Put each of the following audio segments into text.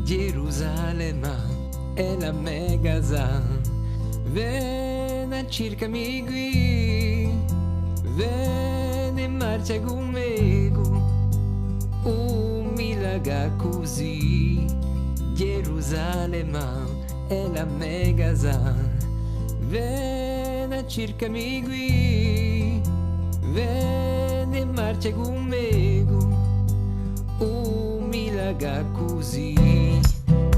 Gerusalemme è la mia casa, vieni cercami qui, vieni in marcia con me, umiliga così. Gerusalemme è la mia casa, vieni cercami qui, vieni in marcia con me, umiliga così.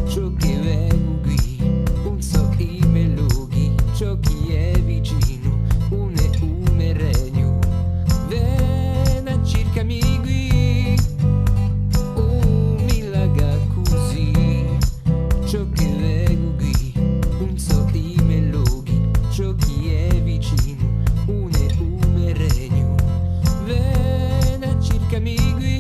Ciò che vengo qui, non so i melodi, ciò che è vicino, un regno. Vieni a cercami qui, umiliga così. Ciò che vengo qui, non so i melodi, ciò che è vicino, un regno. Vieni a cercami qui.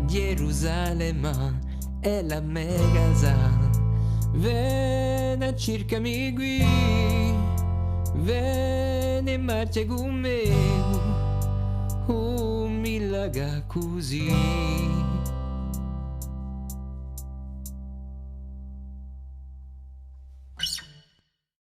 Gerusalemme è la mia casa, vieni a cercami qui, vieni in marcia con me, umiliga così.